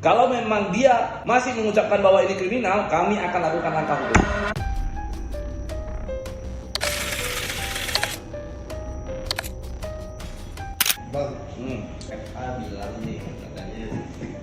Kalau memang dia masih mengucapkan bahwa ini kriminal, kami akan lakukan langkah hukum. Bang, FA bilang nih katanya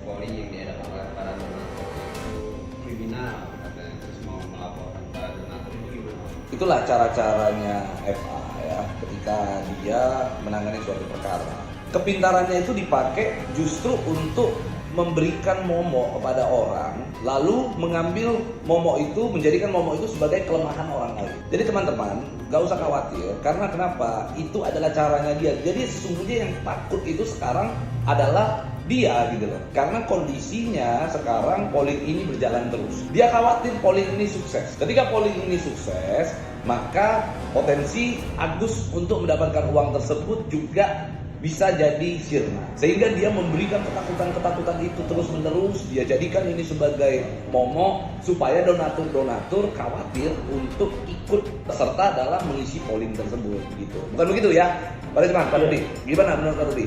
polling yang diadakan oleh para donatur itu kriminal katanya, terus mau melaporkan para donatur itu gimana? Itulah cara-caranya FA ya, ketika dia menangani suatu perkara. Kepintarannya itu dipakai justru untuk memberikan momok kepada orang, lalu mengambil momok itu, menjadikan momok itu sebagai kelemahan orang lain. Jadi teman-teman, gak usah khawatir, karena kenapa? Itu adalah caranya dia. Jadi sesungguhnya yang takut itu sekarang adalah dia gitu loh. Karena kondisinya sekarang polling ini berjalan terus. Dia khawatir polling ini sukses. Ketika polling ini sukses, maka potensi Agus untuk mendapatkan uang tersebut juga bisa jadi sirna. Sehingga dia memberikan ketakutan-ketakutan itu terus-menerus. Dia jadikan ini sebagai momok supaya donatur-donatur khawatir untuk ikut serta dalam mengisi polling tersebut gitu. Bukan begitu ya? Pak Rizman, Pak Rudi, gimana menurut Pak Rudi?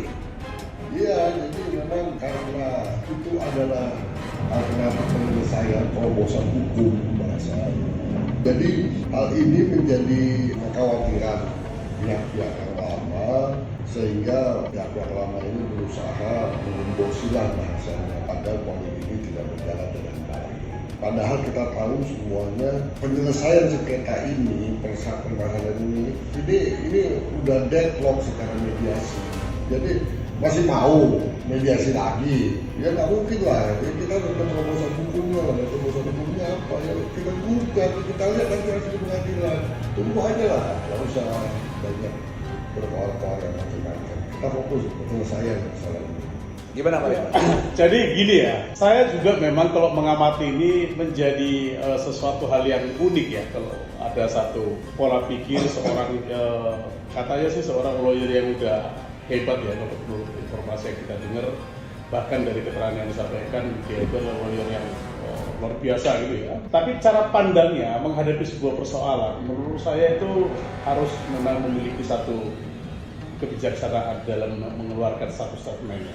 iya, jadi memang karena itu adalah alternatif penyelesaian terobosan hukum bahasa. Jadi hal ini menjadi kekhawatiran pihak-pihak yang lama, sehingga pihak-pihak lama ini berusaha menggembosilah bahasanya agar polling ini tidak berjalan dengan baik. Padahal kita tahu semuanya penyelesaian sengketa ini, permasalahan ini udah deadlock secara mediasi. Jadi masih mau mediasi lagi, ya nggak mungkin lah. Ya, kita udah terobosan hukumnya, terobosan hukumnya apa ya, kita gugat, kita lihat nanti hasil pengadilan. Tunggu aja lah, nggak usah banyak berkoar-koar yang macam-macam. Kita fokus penyelesaian masalah ini. Gimana Pak Rizman? Jadi gini ya, saya juga memang kalau mengamati ini menjadi sesuatu hal yang unik ya. Kalau ada satu pola pikir seorang katanya sih seorang lawyer yang udah hebat ya, menurut informasi yang kita dengar, bahkan dari keterangan yang disampaikan dia itu adalah lawyer yang luar biasa gitu ya. Tapi cara pandangnya menghadapi sebuah persoalan menurut saya itu harus memang memiliki satu kebijaksanaan dalam mengeluarkan satu statementnya.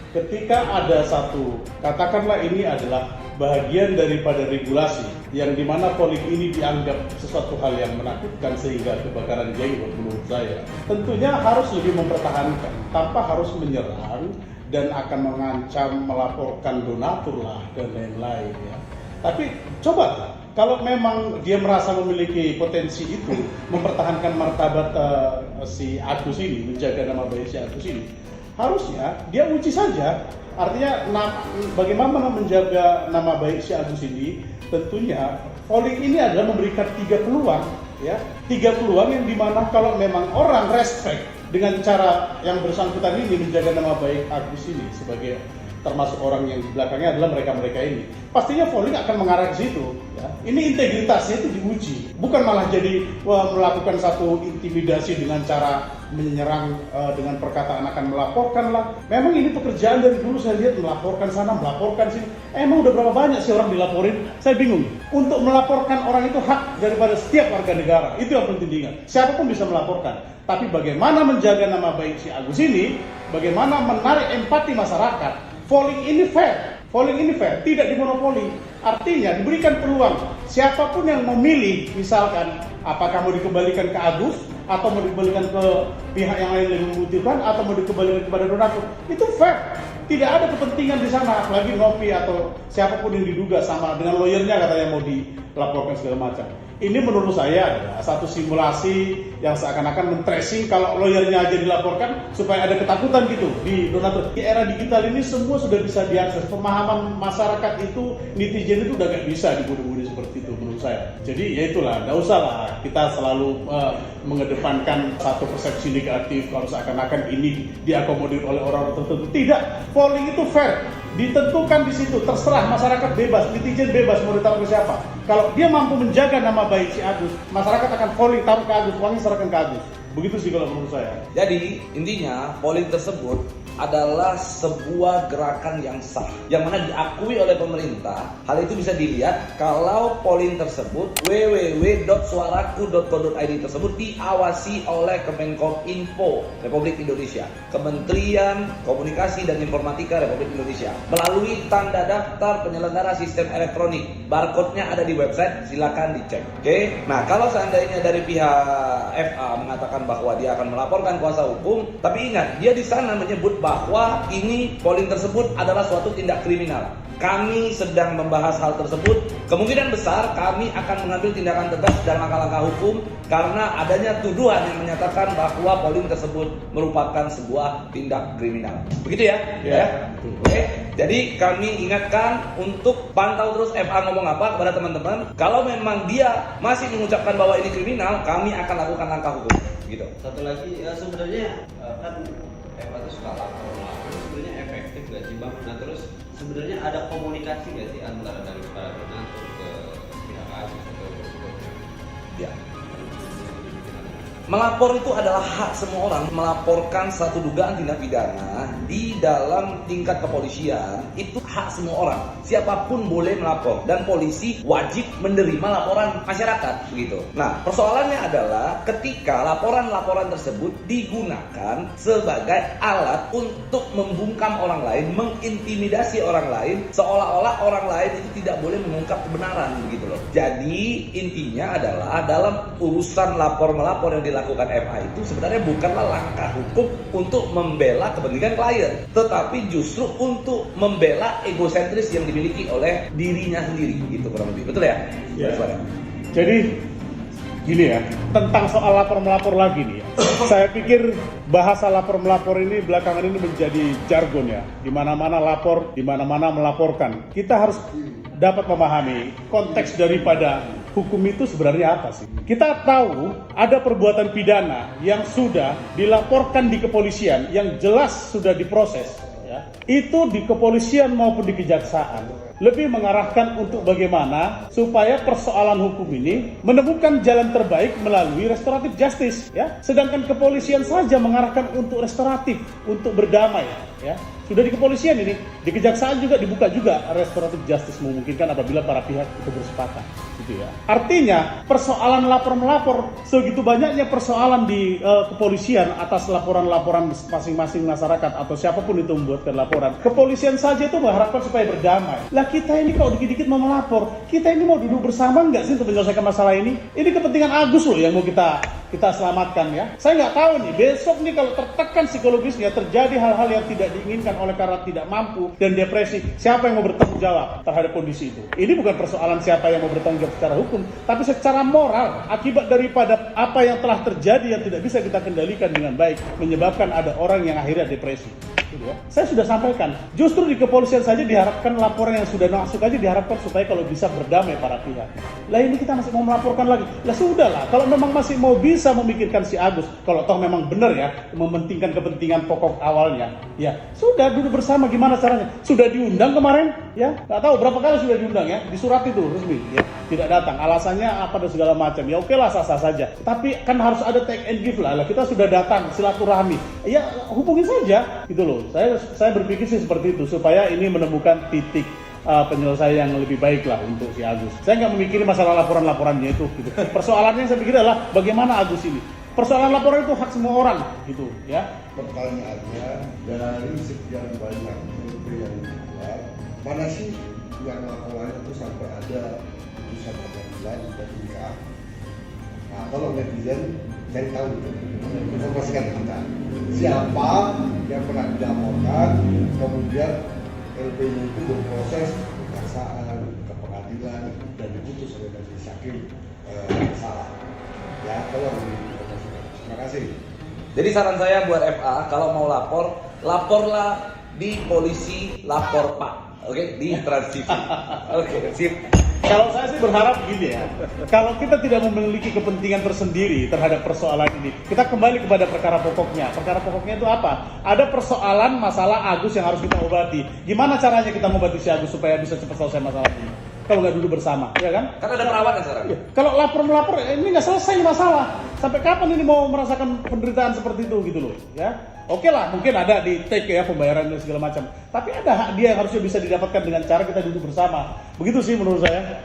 Ketika ada satu, katakanlah ini adalah bagian daripada regulasi yang dimana polling ini dianggap sesuatu hal yang menakutkan sehingga kebakaran jenggot menurut saya, tentunya harus lebih mempertahankan tanpa harus menyerang dan akan mengancam melaporkan donatur lah dan lain-lain ya. Tapi coba kalau memang dia merasa memiliki potensi itu mempertahankan martabat si Agus ini, menjaga nama baik si Agus ini, harusnya dia uji saja. Artinya bagaimana menjaga nama baik si Agus ini, tentunya polling ini adalah memberikan 3 peluang ya. 3 peluang yang dimana kalau memang orang respect dengan cara yang bersangkutan ini menjaga nama baik Agus ini sebagai termasuk orang yang di belakangnya adalah mereka-mereka ini, pastinya polling akan mengarah ke situ ya. Ini integritasnya itu diuji, bukan malah jadi melakukan satu intimidasi dengan cara menyerang dengan perkataan akan melaporkan lah. Memang ini pekerjaan dari dulu saya lihat, melaporkan sana, melaporkan sini. Emang udah berapa banyak sih orang dilaporin? Saya bingung. Untuk melaporkan orang itu hak daripada setiap warga negara. Itu yang penting diingat. Siapapun bisa melaporkan. Tapi bagaimana menjaga nama baik si Agus ini, bagaimana menarik empati masyarakat. Polling ini fair. Polling ini fair, tidak dimonopoli. Artinya diberikan peluang siapapun yang memilih, misalkan apakah mau dikembalikan ke Agus atau mau dikembalikan ke pihak yang lain yang membutuhkan atau mau dikembalikan kepada donatur, itu fair. Tidak ada kepentingan di sana, apalagi Novi atau siapapun yang diduga sama dengan lawyernya katanya mau dilaporkan segala macam. Ini menurut saya adalah satu simulasi yang seakan-akan men-tracing kalau lawyernya aja dilaporkan supaya ada ketakutan gitu di donatur. Di era digital ini semua sudah bisa diakses. Pemahaman masyarakat itu, netizen itu udah gak bisa dibodoh-bodoh seperti itu menurut saya. Jadi ya itulah, gak usah lah kita selalu mengedepankan satu persepsi negatif kalau seakan-akan ini diakomodir oleh orang tertentu. Tidak, polling itu fair. Ditentukan di situ, terserah masyarakat bebas, netizen bebas mau ditaruh ke siapa. Kalau dia mampu menjaga nama baik si Agus, masyarakat akan polling taruh ke Agus, uangnya serahkan ke Agus. Begitu sih kalau menurut saya. Jadi intinya polling tersebut adalah sebuah gerakan yang sah, yang mana diakui oleh pemerintah. Hal itu bisa dilihat kalau polling tersebut www.suaraku.co.id tersebut diawasi oleh Kemenkominfo Republik Indonesia, Kementerian Komunikasi dan Informatika Republik Indonesia, melalui tanda daftar penyelenggara sistem elektronik. Barcode-nya ada di website, silakan dicek. Oke. Nah, kalau seandainya dari pihak FA mengatakan bahwa dia akan melaporkan kuasa hukum, tapi ingat, dia di sana menyebut bahwa ini polling tersebut adalah suatu tindak kriminal. Kami sedang membahas hal tersebut. Kemungkinan besar kami akan mengambil tindakan tegas dan langkah-langkah hukum karena adanya tuduhan yang menyatakan bahwa polling tersebut merupakan sebuah tindak kriminal. Begitu ya? Ya. Oke. Jadi kami ingatkan untuk pantau terus FA ngomong apa kepada teman-teman. Kalau memang dia masih mengucapkan bahwa ini kriminal, kami akan lakukan langkah hukum. Gitu. Satu lagi sebenarnya kan FA itu suka lapor, sebenarnya efektif nggak sih Bang? Nah terus sebenarnya ada komunikasi nggak sih antara dari para donatur ke pihak kasus atau Ya. Melapor itu adalah hak semua orang. Melaporkan satu dugaan tindak pidana di dalam tingkat kepolisian itu hak semua orang. Siapapun boleh melapor dan polisi wajib menerima laporan masyarakat begitu. Nah, persoalannya adalah ketika laporan-laporan tersebut digunakan sebagai alat untuk membungkam orang lain, mengintimidasi orang lain, seolah-olah orang lain itu tidak boleh mengungkap kebenaran begitu loh. Jadi intinya adalah dalam urusan lapor-melapor yang dilakukan FA itu sebenarnya bukanlah langkah hukum untuk membela kepentingan klien, tetapi justru untuk membela egosentris yang dimiliki oleh dirinya sendiri gitu kurang lebih. Betul ya? Ya. Jadi gini ya, tentang soal lapor-melapor lagi nih ya. Saya pikir bahasa lapor-melapor ini belakangan ini menjadi jargon ya. Di mana-mana lapor, di mana-mana melaporkan. Kita harus dapat memahami konteks daripada hukum itu sebenarnya apa sih. Kita tahu ada perbuatan pidana yang sudah dilaporkan di kepolisian, yang jelas sudah diproses. Ya. Itu di kepolisian maupun di kejaksaan lebih mengarahkan untuk bagaimana supaya persoalan hukum ini menemukan jalan terbaik melalui restoratif justice, ya. Sedangkan kepolisian saja mengarahkan untuk restoratif, untuk berdamai, ya. Sudah di kepolisian ini, di kejaksaan juga dibuka juga restoratif justice memungkinkan apabila para pihak itu bersepakat, gitu ya. Artinya persoalan lapor-melapor segitu banyaknya persoalan di kepolisian atas laporan-laporan masing-masing masyarakat atau siapapun itu membuatkan laporan. Kepolisian saja itu mengharapkan supaya berdamai. Lah kita ini kalau dikit-dikit mau melapor, kita ini mau duduk bersama nggak sih untuk menyelesaikan masalah ini? Ini kepentingan Agus loh yang mau kita selamatkan ya. Saya nggak tahu nih, besok nih kalau tertekan psikologisnya terjadi hal-hal yang tidak diinginkan oleh karena tidak mampu dan depresi, siapa yang mau bertanggung jawab terhadap kondisi itu? Ini bukan persoalan siapa yang mau bertanggung jawab secara hukum, tapi secara moral akibat daripada apa yang telah terjadi yang tidak bisa kita kendalikan dengan baik menyebabkan ada orang yang akhirnya depresi. Saya sudah sampaikan, justru di kepolisian saja diharapkan laporan yang sudah masuk aja diharapkan supaya kalau bisa berdamai para pihak. Lah ini kita masih mau melaporkan lagi. Lah sudahlah, kalau memang masih mau bisa memikirkan si Agus, kalau toh memang benar ya mementingkan kepentingan pokok awalnya, ya sudah duduk bersama gimana caranya. Sudah diundang kemarin, ya nggak tahu berapa kali sudah diundang ya, di surat itu resmi, ya tidak datang. Alasannya apa dan segala macam. Ya oke lah sah-sah saja. Tapi kan harus ada take and give lah. Lah kita sudah datang silaturahmi, ya hubungi saja, gitu loh. Saya berpikir sih seperti itu supaya ini menemukan titik penyelesaian yang lebih baik lah untuk si Agus. Saya nggak memikiri masalah laporan-laporannya itu. Gitu. Persoalannya saya pikir adalah bagaimana Agus ini. Persoalan laporan itu hak semua orang, gitu ya. Pertanyaannya dari sekian banyak survei yang dibuat, mana sih yang laporan itu sampai ada putusan pengadilan dan nikah? Nah, kalau netizen saya tahu itu, informasikan kita. Siapa yang pernah dilaporkan, kemudian LP-nya itu berproses ke kejaksaan, ke pengadilan, dan diputus oleh majelis hakim salah. Ya, kalau diinformasikan. Terima kasih. Jadi saran saya buat FA, kalau mau lapor, laporlah di polisi lapor Pak. Oke, di Trans TV. Oke, sip. Kalau saya sih berharap gini ya, kalau kita tidak memiliki kepentingan tersendiri terhadap persoalan ini, kita kembali kepada perkara pokoknya. Perkara pokoknya itu apa? Ada persoalan masalah Agus yang harus kita obati. Gimana caranya kita mengobati si Agus supaya bisa cepat selesai masalah ini? kalau nggak duduk bersama, ya kan? Kan ada perawatnya sekarang. Ya, kalau lapor ini nggak selesai masalah. Sampai kapan ini mau merasakan penderitaan seperti itu gitu loh, ya? Oke lah, mungkin ada di take ya pembayaran dan segala macam. Tapi ada hak dia yang harusnya bisa didapatkan dengan cara kita duduk bersama. Begitu sih menurut saya.